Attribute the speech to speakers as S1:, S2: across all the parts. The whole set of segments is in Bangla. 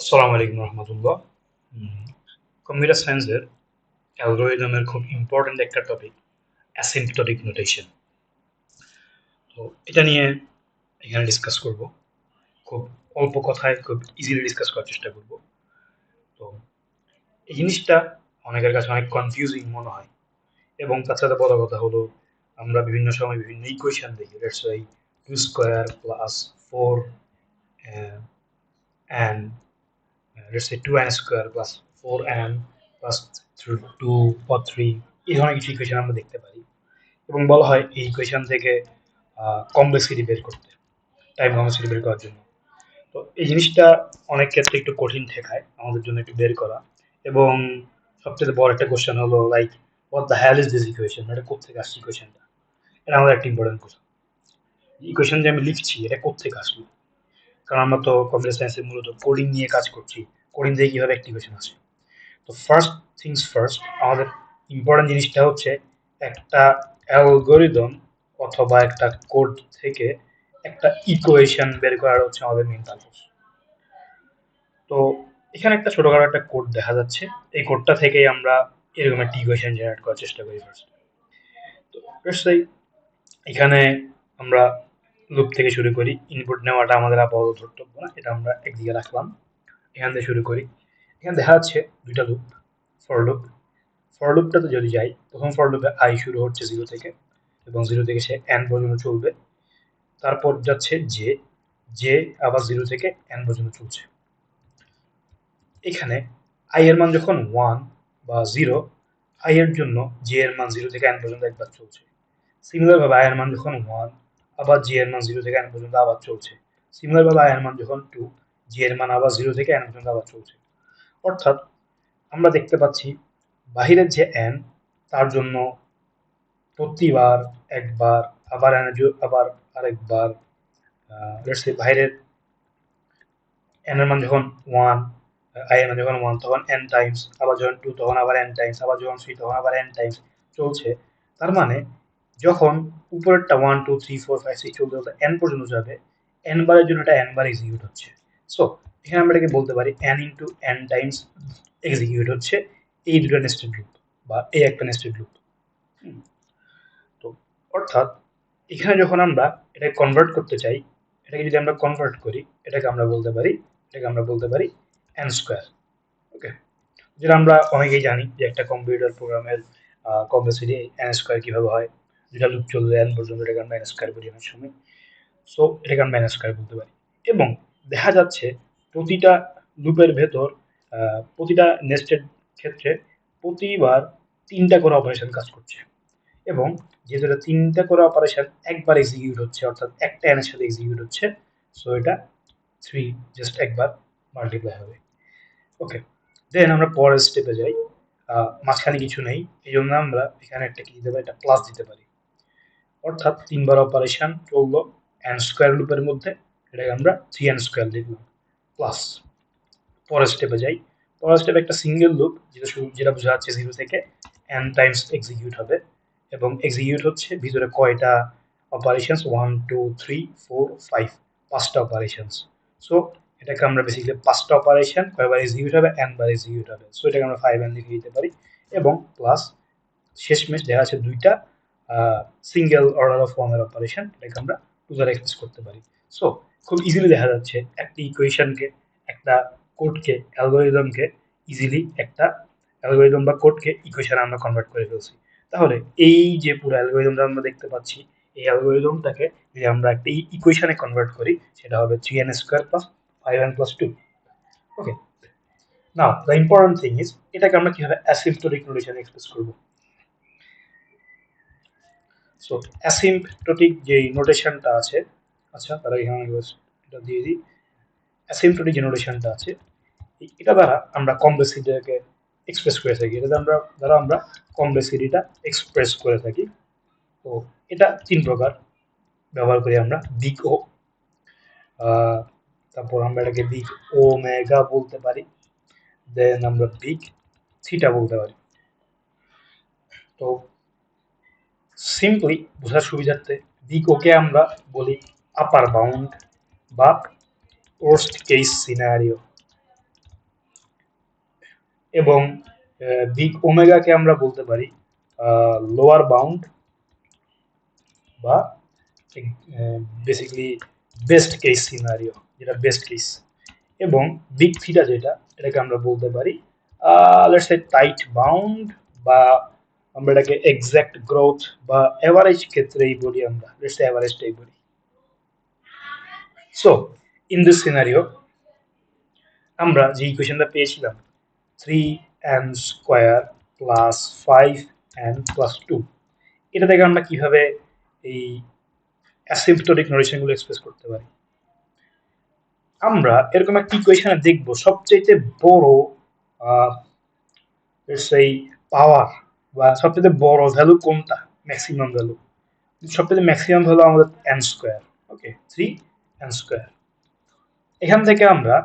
S1: আসসালামু আলাইকুম রহমতুল্লাহ। কম্পিউটার সায়েন্সের অ্যালগোরিদমের খুব ইম্পর্ট্যান্ট একটা টপিক অ্যাসিম্পটোটিক নোটেশন। তো এটা নিয়ে এখানে ডিসকাস করব। খুব অল্প কথায় খুব ইজিলি ডিসকাস করার চেষ্টা করব। তো এই জিনিসটা অনেকের কাছে অনেক কনফিউজিং মনে হয়, এবং তার সাথে বড় কথা হলো আমরা বিভিন্ন সময় বিভিন্ন ইকুয়েশন দেখি। Let's say 2 square plus 4 and let's say 2n square plus 4n plus 2 or 3, এই ধরনের কিছু ইকুয়েশন আমরা দেখতে পারি, এবং বলা হয় এই ইকুয়েশন থেকে কমপ্লেক্সিটি বের করতে, টাইম কমপ্লেক্সিটি বের করার জন্য। তো এই জিনিসটা অনেক ক্ষেত্রে একটু কঠিন ঠেকায় আমাদের জন্য একটু বের করা। এবং সবচেয়ে বড় একটা কোশ্চেন হলো like what the Hal is this equation, এটা কোথেকে আসছে ইকুয়েশনটা। এটা আমাদের একটা ইম্পর্টেন্ট কোশ্চেন। ইকুয়েশন যে আমি লিখছি এটা কোথেকে আসলো, কারণ আমরা তো কম্পিউটার সায়েন্সে মূলত কোডিং নিয়ে কাজ করছি। কোডিং দিয়ে কিভাবে একটা ইকুয়েশন আসে। তো ফার্স্ট থিংস ফার্স্ট, আমাদের ইম্পর্টেন্ট জিনিসটা হচ্ছে একটা অ্যালগোরিদম অথবা একটা কোড থেকে একটা ইকুয়েশন বের করার হচ্ছে আমাদের মেইন পারপোজ। তো এখানে একটা ছোটখাটো একটা কোড দেখা যাচ্ছে। এই কোডটা থেকেই আমরা এরকম একটা ইকুয়েশন জেনারেট করার চেষ্টা করি ফার্স্ট। তো ফার্স্ট এখানে আমরা লুপ থেকে শুরু করি। ইনপুট নেওয়াটা আমাদের আপাতত ধর্তব্য না, এটা আমরা একদিকে রাখলাম। এখান থেকে শুরু করি। এখানে দেখা যাচ্ছে দুইটা লুপ, ফর লুপ। ফর লুপটাতে যদি যাই, প্রথম ফর লুপে আই শুরু হচ্ছে 0 থেকে, এবং 0 থেকে সে n পর্যন্ত চলবে। তারপর যাচ্ছে জে, জে আবার 0 থেকে n পর্যন্ত চলছে। এখানে আই এর মান যখন 1 বা 0, আই এর জন্য জে এর মান 0 থেকে n পর্যন্ত একবার চলছে। সিমিলার ভাবে আই এর মান যখন 1, আবার জে এর মান 0 থেকে n পর্যন্ত আবার চলছে। সিমিলার ভাবে আই এর মান যখন 2, জে এর মান আবার 0 থেকে n পর্যন্ত আবার চলছে। অর্থাৎ আমরা দেখতে পাচ্ছি বাহিরের যে n, তার জন্য প্রতিবার একবার, আবার আবার আরেকবার, লেটস সে বাইরের n এর মান যখন 1, i এর মান যখন 1 তখন n টাইমস, আবার যখন 2 তখন আবার n টাইমস, আবার যখন 3 তখন আবার n টাইমস চলছে। তার মানে যখন উপরেরটা 1 2 3 4 5 6 চলতে চলতে n পর্যন্ত যাবে, n বারের জন্য এটা n বার এক্সিকিউট হচ্ছে। সো এখানে আমরা এটাকে বলতে পারি n into n Times execute হচ্ছে এই দুটো নেস্টেড লুপ, বা এই একটা নেস্টেড লুপ। তো অর্থাৎ এখানে যখন আমরা এটাকে কনভার্ট করতে চাই, এটাকে যদি আমরা কনভার্ট করি, এটাকে আমরা বলতে পারি n স্কোয়ার। ওকে, যেটা আমরা অনেকেই জানি যে একটা কম্পিউটার প্রোগ্রামের কমপ্লেক্সিটি n স্কোয়ার কিভাবে হয়। যেটা লুপ চলবে n পর্যন্ত, এটাকে আমরা n স্কোয়ার বলি অনেক সময়। সো এটাকে আমরা n স্কোয়ার বলতে পারি। এবং দেখা যাচ্ছে প্রতিটা লুপের ভেতর, প্রতিটা নেস্টেড ক্ষেত্রে প্রতিবার 3টা করে অপারেশন কাজ করছে। এবং যেহেতু এটা 3টা করে অপারেশন একবার এক্সিকিউট হচ্ছে, অর্থাৎ একটা n এর সাথে এক্সিকিউট হচ্ছে, সো এটা 3 জাস্ট একবার মাল্টিপ্লাই হবে। ওকে, দেন আমরা পরের স্টেপে যাই। মাঝখানে কিছু নেই, এই জন্য আমরা এখানে একটা কি দিতে পারি, একটা প্লাস দিতে পারি। অর্থাৎ 3বার অপারেশন চললো n স্কোয়ার লুপের মধ্যে, এটাকে আমরা 3n স্কোয়ার লিখলাম প্লাস। পরের স্টেপে যাই। পরের স্টেপে একটা সিঙ্গেল লুপ, যেটা বোঝা যাচ্ছে 0 থেকে n টাইমস এক্সিকিউট হবে, এবং এক্সিকিউট হচ্ছে ভিতরে কয়টা অপারেশনস, 1 2 3 4 5, 5টা অপারেশনস। সো এটাকে আমরা বেসিক্যালি 5টা অপারেশন কয়বার এক্সিকিউট হবে, n বার এক্সিকিউট হবে, সো এটাকে আমরা 5n লিখে দিতে পারি। এবং প্লাস শেষমেশ দেখা যাচ্ছে দুইটা সিঙ্গেল অর্ডার অফ ওয়ানের অপারেশন, এটাকে আমরা টু দ্বারা এক্সপ্রেস করতে পারি। সো খুব ইজিলি দেখা যাচ্ছে একটা ইকুয়েশনকে, একটা কোডকে, অ্যালগোরিদমকে ইজিলি একটা অ্যালগোরিদম বা কোডকে ইকুয়েশনে আমরা কনভার্ট করে ফেলছি। তাহলে এই যে পুরো অ্যালগোরিদমটা আমরা দেখতে পাচ্ছি, এই অ্যালগোরিদমটাকে যদি আমরা একটা ইকুয়েশনে কনভার্ট করি, সেটা হবে 3n square plus 5n plus 2। Okay, now the important thing is এটাকে আমরা কিভাবে অ্যাসিম্পটোটিক নোটেশনে এক্সপ্রেস করবো। সো অ্যাসিম্পটোটিক যে নোটেশনটা আছে, আচ্ছা তারা এখানে এটা দিয়ে দিই। অ্যাসিম্পটোটিক যে নোটেশনটা আছে, এটা দ্বারা আমরা কমপ্লেক্সিটিটাকে এক্সপ্রেস করে থাকি, এটা দ্বারা আমরা কমপ্লেক্সিটিটা এক্সপ্রেস করে থাকি। তো এটা 3 প্রকার ব্যবহার করি আমরা। বিগ ও, তারপর আমরা এটাকে বিগ ওমেগা বলতে পারি, দেন আমরা বিগ থিটা বলতে পারি। তো সিম্পলি বোঝার সুবিধার্থে বিগ ওকে আমরা বলি আপার বাউন্ড বা ওয়ার্স্ট কেস সিনারিও, এবং বিগ ওমেগাকে আমরা বলতে পারি লোয়ার বাউন্ড বা বেসিক্যালি বেস্ট কেস সিনারিও, যেটা বেস্ট কেস। এবং বিগ থিটা যেটা, এটাকে আমরা বলতে পারি লেটস সে টাইট বাউন্ড, বা আমরা এটাকে এক্সাক্ট গ্রোথ বা এভারেজ ক্ষেত্রেই বলি, আমরা লেটস সে এভারেজটাই বলি। সো ইন দিস সিনারিও আমরা যে ইকুয়েশনটা পেয়েছিলাম 3n² প্লাস 5n+2, এটা থেকে আমরা কিভাবে এই অ্যাসিম্পটোটিক নোটেশনগুলো এক্সপ্রেস করতে পারি। আমরা এরকম একটা ইকুয়েশনে দেখব সবচেয়ে বড় সেই পাওয়ার বা সবচেয়ে বড় ভ্যালু কোনটা, ম্যাক্সিমাম ভ্যালু। সবচেয়ে ম্যাক্সিমাম ভ্যালু আমাদের n², ওকে 3n²। এখান থেকে আমরা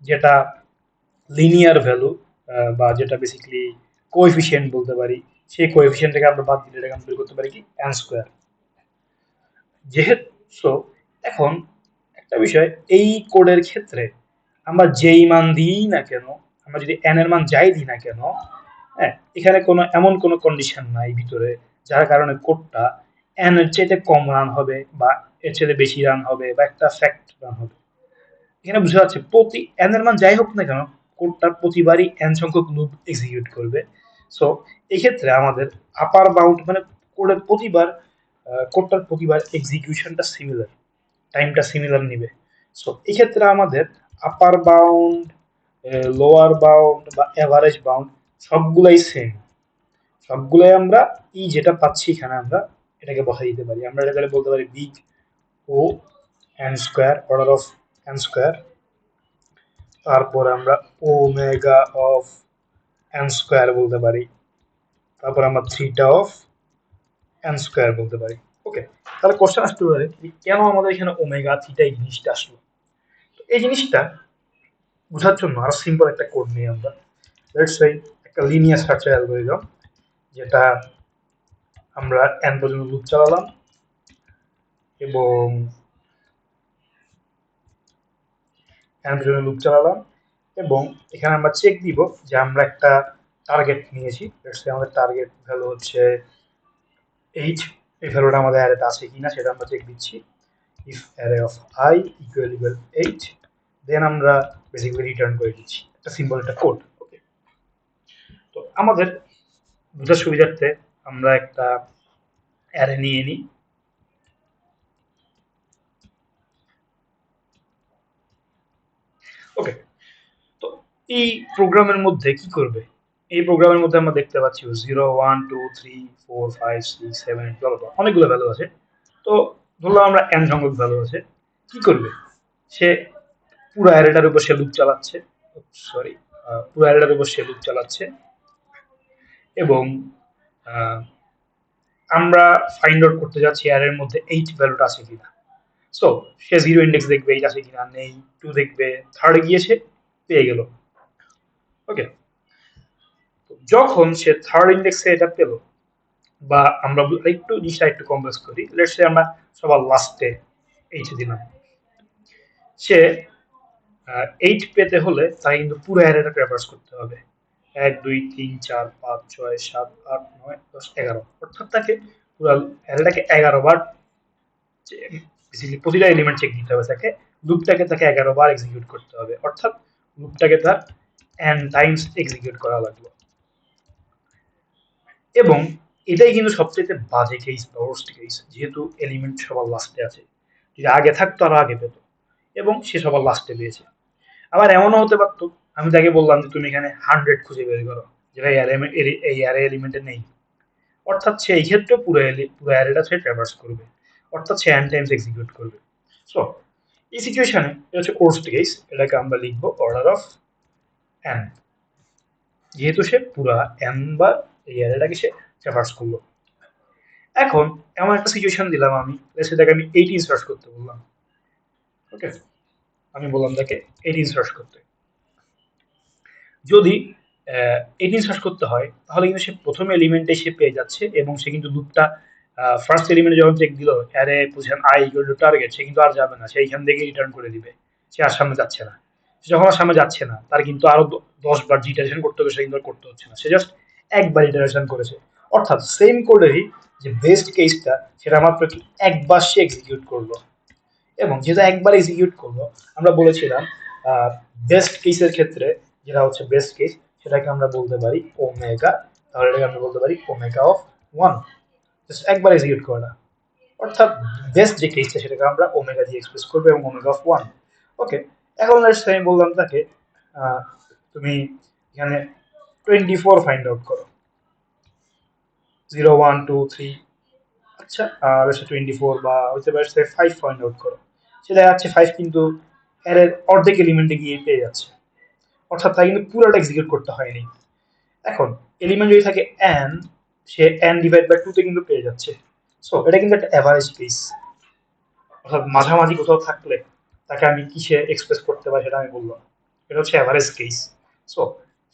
S1: যেটা লিনিয়ার ভ্যালু বা যেটা বেসিক্যালি কোএফিসিয়েন্ট বলতে পারি, সেই কোএফিসিয়েন্ট থেকে আমরা বাদ দিলে এটাকে আমরা বের করতে পারি কি n²। যেহেতু সো এখন একটা বিষয়, এই কোডের ক্ষেত্রে আমরা যেই মান দিই না কেন, আমরা যদি n এর মান যাই দিই না কেন, হ্যাঁ, এখানে কোনো এমন কোনো কন্ডিশন নাই ভিতরে যার কারণে কোডটা n এর চাইতে কম রান হবে বা এর চাইতে বেশি রান হবে বা একটা ফ্যাক্ট রান হবে। এখানে বোঝা যাচ্ছে প্রতি n এর মান যাই হোক না কেন, কোডটা প্রতিবারই n সংখ্যক লুপ এক্সিকিউট করবে। সো এই ক্ষেত্রে আমাদের আপার বাউন্ড মানে কোডের প্রতিবার কোডটার প্রতিবার এক্সিকিউশনটা সিমিলার, টাইমটা সিমিলার নিবে। সো এই ক্ষেত্রে আমাদের আপার বাউন্ড, লোয়ার বাউন্ড বা এভারেজ বাউন্ড সবগুলাই সেম, সবগুলাই আমরা যেটা পাচ্ছি এখানে আমরা এটাকে বসাই দিতে পারি। আমরা এটা তাহলে বলতে পারি big O n², order of n², তারপর আমরা ওমেগা অফ n² বলতে পারি, তারপর আমরা থিটা অফ n² বলতে পারি। ওকে, তাহলে কোশ্চেন আসতে পারে কেন আমাদের এখানে ওমেগা থিটা এই জিনিসটা আসলো। এই জিনিসটা বোঝার জন্য আরো সিম্পল একটা কোড নিই আমরা। লেটস সে একটা লিনিয়ার স্ট্রাকচার অ্যালগরিদম, যেটা আমরা n পর্যন্ত লুপ চালালাম এবং এবং এখানে আমরা চেক দিব যে আমরা একটা টার্গেট নিয়েছি। লেটস সে আমাদের টার্গেট ভ্যালু হচ্ছে 8, এই ভ্যালুটা আমাদের অ্যারেতে আছে কিনা সেটা আমরা চেক দিচ্ছি। If array of I equal 8, দেন আমরা বেসিক্যালি রিটার্ন করে দিচ্ছি একটা সিম্পল একটা কোড। ওকে, তো আমাদের বোঝার সুবিধার্থে আমরা একটা অ্যারে নিয়ে নিই। ওকে, তো এই প্রোগ্রামের মধ্যে কি করবে, এই প্রোগ্রামের মধ্যে আমরা দেখতে পাচ্ছি 0 1 2 3 4 5 6 7 8 অনেকগুলো ভ্যালু আছে। তো ধরলাম আমরা n সংখ্যক ভ্যালু আছে, কি করবে সে পুরো অ্যারেটার উপর সে লুপ চালাচ্ছে, সরি পুরো অ্যারেটার উপর সে লুপ চালাচ্ছে এবং আমরা ফাইন্ড আউট করতে যাচ্ছি অ্যারের মধ্যে 8 ভ্যালুটা আছে কিনা। সো সে 0 ইন্ডেক্স দেখবে 8 আছে কিনা, নেই। 2 দেখবে, থার্ডে গিয়েছে পেয়ে গেল। ওকে, যখন সে থার্ড ইন্ডেক্সে এটা পেল, বা আমরা একটু জিনিসটা একটু কমপ্লেক্স করি, লেটস সে আমরা সবার লাস্টে 8 দিলাম। সে 8 পেতে হলে তাকে কিন্তু পুরো অ্যারেটা ট্রাভার্স করতে হবে, 1 2 3 4 5 6 7 8 9 10 11, অর্থাৎ তাকে পুরো অ্যারেটাকে 11 বার প্রতিটা এলিমেন্ট চেক দিতে হবে, তাকে লুপটাকে তাকে 11 বার এক্সিকিউট করতে হবে, অর্থাৎ লুপটাকে তার n টাইমস এক্সিকিউট করা লাগলো। এবং এটাই কিন্তু সবচেয়ে বাজে কেস বা ওয়ার্স্ট কেস, যেহেতু এলিমেন্ট সবার লাস্টে আছে, যদি আগে থাকতো আরো আগে পেত এবং সে সবার লাস্টে পেয়েছে। আবার এমনও হতে পারতো আমি তাকে বললাম যে তুমি এখানে 100 খুঁজে বের করো, যেটা এই অ্যারে এলিমেন্টে নেই, অর্থাৎ সে এই ক্ষেত্রে পুরো অ্যারেটা সে ট্রাভার্স করবে, অর্থাৎ সে n টাইমস এক্সিকিউট করবে। সো এই সিচুয়েশনে এটা হচ্ছে ওয়ার্স্ট কেস, এটাকে আমরা লিখবো অর্ডার অফ n, যেহেতু সে পুরো n বার এই অ্যারেটাকে সে ট্রাভার্স করলো। এখন এমন একটা সিচুয়েশন দিলাম আমি, সেটাকে আমি 18 সার্চ করতে বললাম। ওকে, আমি বললাম তাকে 18 সার্চ করতে। যদি 18 সার্চ করতে হয় তাহলে কিন্তু সে প্রথম এলিমেন্টে সে পেয়ে যাচ্ছে এবং সে কিন্তু লুপটা ফার্স্ট এলিমেন্টে যখন চেক দিল array position I equal to target, সে কিন্তু আর যাবে না, সে এইখান থেকে রিটার্ন করে দিবে, সে আর সামনে যাচ্ছে না। যখন আর সামনে যাচ্ছে না, তার কিন্তু আরো 10 বার যে ইটারেশন করতে হবে, সে কিন্তু আর করতে হচ্ছে না, সে জাস্ট একবার ইটারেশন করেছে। অর্থাৎ সেম কোডেরই যে বেস্ট কেসটা, সেটা মাত্র কি একবার সে এক্সিকিউট করলো, এবং যেটা একবার এক্সিকিউট করলো, আমরা বলেছিলাম বেস্ট কেসের ক্ষেত্রে, যেটা হচ্ছে বেস্ট কেস, সেটাকে আমরা বলতে পারি ওমেগা। তাহলে এটাকে আমরা বলতে পারি ওমেগা অফ ওয়ান, জাস্ট একবার এক্সিকিউট করা। অর্থাৎ বেস্ট যে কেসটা, সেটাকে আমরা ওমেগা দিয়ে এক্সপ্রেস করবো, এবং ওমেগা অফ ওয়ান। ওকে, এখন লেটস আমি বললাম তাকে তুমি এখানে 24 ফাইন্ড আউট করো, 0 1 2 3। আচ্ছা, 24 বা হইতে পারে 5 ফাইন্ড আউট করো। সেটা যাচ্ছে 5, কিন্তু এর অর্ধেক এলিমেন্টে গিয়ে পেয়ে যাচ্ছে, অর্থাৎ তাই কিন্তু পুরোটা এক্সিকিউট করতে হয়নি। এখন এলিমেন্ট যদি থাকে n, সে n ডিভাইড বাই 2 তে কিন্তু পেয়ে যাচ্ছে। সো এটা কিন্তু একটা এভারেজ কেস, অর্থাৎ মাঝামাঝি কোথাও থাকলে তাকে আমি কিসে এক্সপ্রেস করতে পারি সেটা আমি বললাম, এটা হচ্ছে এভারেজ কেস। সো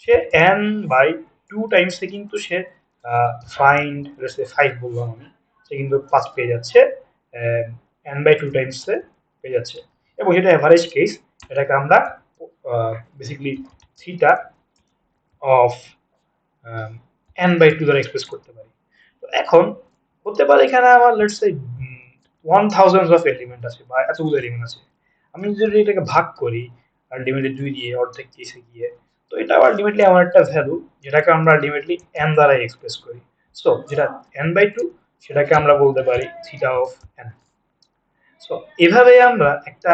S1: সে n বাই 2 টাইমসে কিন্তু সে ফাইন্ড 5 বললাম আমি, সে কিন্তু 5 পেয়ে যাচ্ছে, n বাই 2 টাইমসে পেয়ে যাচ্ছে, এবং এটা এভারেজ কেস। এটাকে আমরা basically theta of n by 2 দ্বারা এক্সপ্রেস করতে পারি। তো এখন হতে পারে এখানে আমার লেটস সে 1000 অফ এলিমেন্ট আছে, বা এতগুলো এলিমেন্ট আছে। আমি যদি এটাকে ভাগ করি আলটিমেটলি 2 দিয়ে, অর্ধেক কেসে গিয়ে, তো এটা আলটিমেটলি আমার একটা ভ্যালু, যেটাকে আমরা আলটিমেটলি n দ্বারা এক্সপ্রেস করি। সো যেটা n বাই 2, সেটাকে আমরা বলতে পারি থিটা অফ n। সো এভাবে আমরা একটা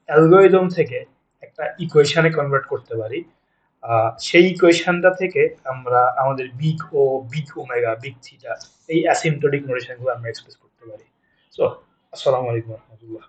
S1: অ্যালগোরিদম থেকে একটা ইকুয়েশনে কনভার্ট করতে পারি। সেই ইকুয়েশনটা থেকে আমরা আমাদের big O, big omega, big theta, এই অ্যাসিম্পটোটিক নোটেশনগুলো আমরা এক্সপ্রেস করতে পারি। সো আসসালামু আলাইকুম রহমতুল্লাহ।